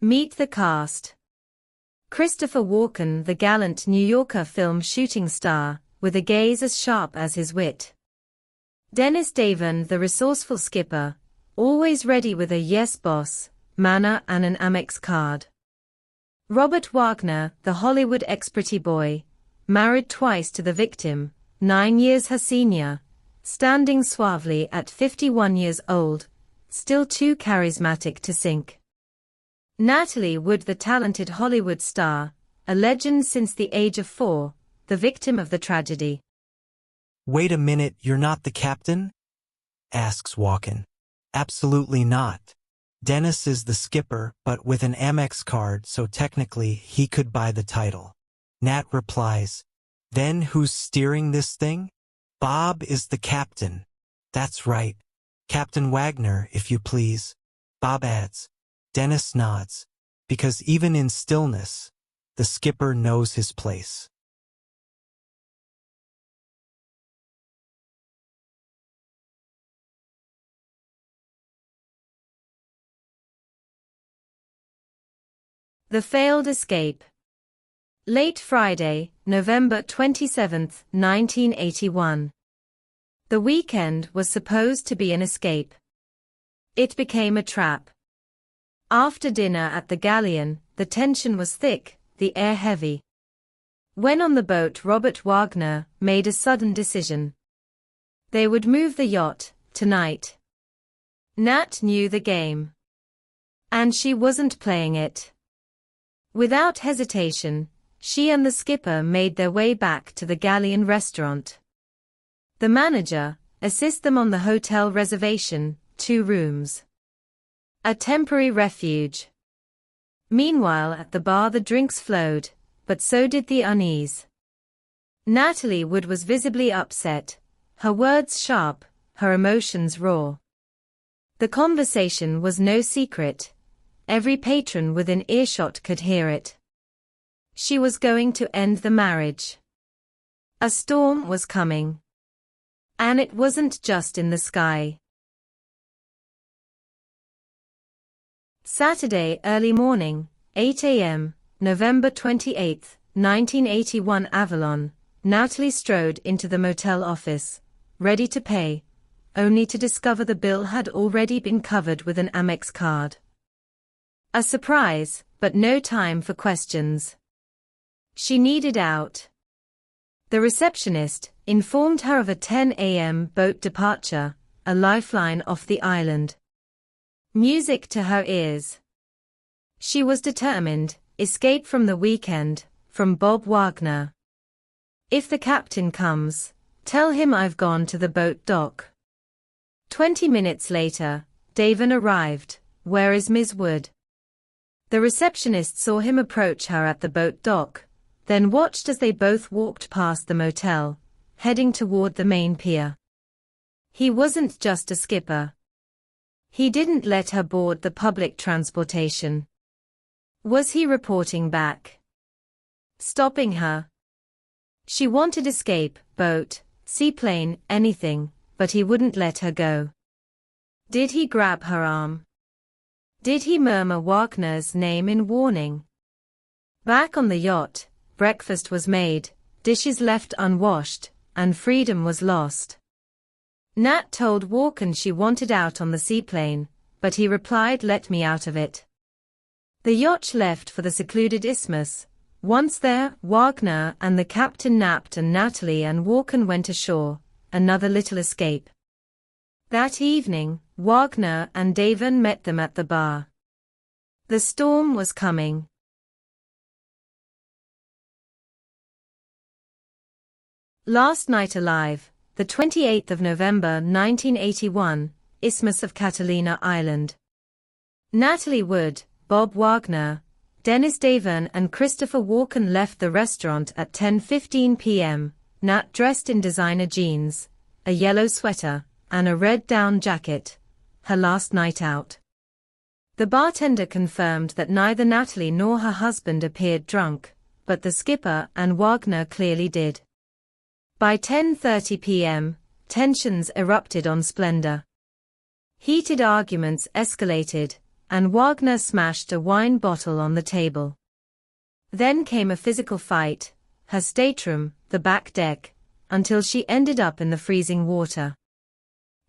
Meet the cast. Christopher Walken, the gallant New Yorker film shooting star, with a gaze as sharp as his wit. Dennis Davin, the resourceful skipper, always ready with a "yes boss" manner and an Amex card. Robert Wagner, the Hollywood ex-pretty boy, married twice to the victim, 9 years her senior, standing suavely at 51 years old, still too charismatic to sink. Natalie Wood, the talented Hollywood star, a legend since the age of 4, the victim of the tragedy. "Wait a minute, you're not the captain?" asks Walken. "Absolutely not. Dennis is the skipper, but with an Amex card, so technically he could buy the title." Nat replies, "Then who's steering this thing?" "Bob is the captain." "That's right. Captain Wagner, if you please." Bob adds. Dennis nods, because even in stillness, the skipper knows his place. The failed escape. Late Friday, November 27, 1981. The weekend was supposed to be an escape. It became a trap. After dinner at the galleon, the tension was thick, the air heavy. When on the boat, Robert Wagner made a sudden decision. They would move the yacht, tonight. Nat knew the game. And she wasn't playing it. Without hesitation, she and the skipper made their way back to the galleon restaurant. The manager assisted them on the hotel reservation, 2 rooms. A temporary refuge. Meanwhile at the bar the drinks flowed, but so did the unease. Natalie Wood was visibly upset, her words sharp, her emotions raw. The conversation was no secret. Every patron within earshot could hear it. She was going to end the marriage. A storm was coming. And it wasn't just in the sky. Saturday early morning, 8 a.m., November 28, 1981 Avalon, Natalie strode into the motel office, ready to pay, only to discover the bill had already been covered with an Amex card. A surprise, but no time for questions. She needed out. The receptionist informed her of a 10 a.m. boat departure, a lifeline off the island. Music to her ears. She was determined, escape from the weekend, from Bob Wagner. "If the captain comes, tell him I've gone to the boat dock." 20 minutes later, Davin arrived. "Where is Ms. Wood?" The receptionist saw him approach her at the boat dock, then watched as they both walked past the motel, heading toward the main pier. He wasn't just a skipper. He didn't let her board the public transportation. Was he reporting back? Stopping her? She wanted escape, boat, seaplane, anything, but he wouldn't let her go. Did he grab her arm? Did he murmur Wagner's name in warning? Back on the yacht, breakfast was made, dishes left unwashed, and freedom was lost. Nat told Walken she wanted out on the seaplane, but he replied, "Let me out of it." The yacht left for the secluded isthmus. Once there, Wagner and the captain napped and Natalie and Walken went ashore, another little escape. That evening, Wagner and Davin met them at the bar. The storm was coming. Last Night Alive, the 28th of November 1981, Isthmus of Catalina Island. Natalie Wood, Bob Wagner, Dennis Davin and Christopher Walken left the restaurant at 10:15 p.m., Nat dressed in designer jeans, a yellow sweater, and a red down jacket, her last night out. The bartender confirmed that neither Natalie nor her husband appeared drunk, but the skipper and Wagner clearly did. By 10:30 p.m., tensions erupted on Splendor. Heated arguments escalated, and Wagner smashed a wine bottle on the table. Then came a physical fight, her stateroom, the back deck, until she ended up in the freezing water.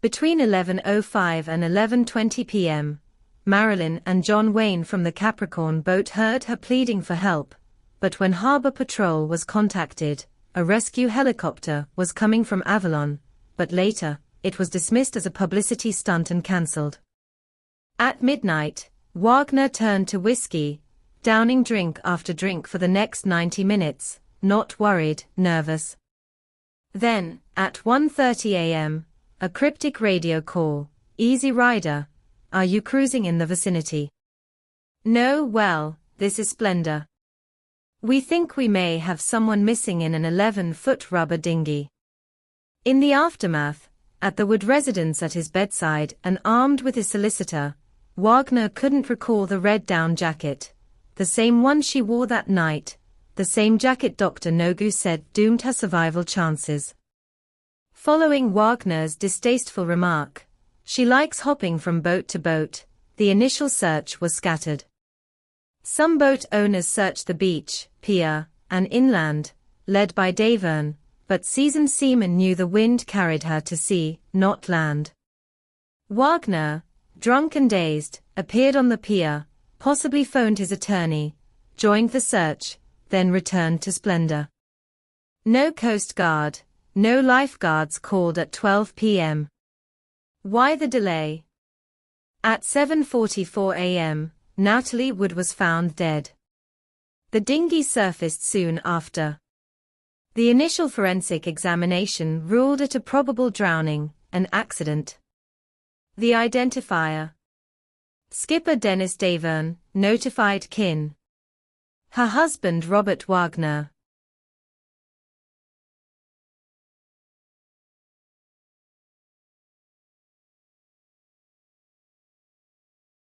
Between 11:05 and 11:20 p.m., Marilyn and John Wayne from the Capricorn boat heard her pleading for help, but when Harbor Patrol was contacted, a rescue helicopter was coming from Avalon, but later, it was dismissed as a publicity stunt and cancelled. At midnight, Wagner turned to whiskey, downing drink after drink for the next 90 minutes, not worried, nervous. Then, at 1:30 a.m., a cryptic radio call, "Easy Rider, are you cruising in the vicinity?" "No, well, this is Splendor. We think we may have someone missing in an 11-foot rubber dinghy." In the aftermath, at the Wood residence at his bedside and armed with his solicitor, Wagner couldn't recall the red down jacket, the same one she wore that night, the same jacket Dr. Nogu said doomed her survival chances. Following Wagner's distasteful remark, "She likes hopping from boat to boat," the initial search was scattered. Some boat owners searched the beach, pier, and inland, led by Davern, but seasoned seamen knew the wind carried her to sea, not land. Wagner, drunk and dazed, appeared on the pier, possibly phoned his attorney, joined the search, then returned to Splendor. No Coast Guard, no lifeguards called at 12 p.m. Why the delay? At 7:44 a.m., Natalie Wood was found dead. The dinghy surfaced soon after. The initial forensic examination ruled it a probable drowning, an accident. The identifier. Skipper Dennis Davern, notified kin. Her husband Robert Wagner,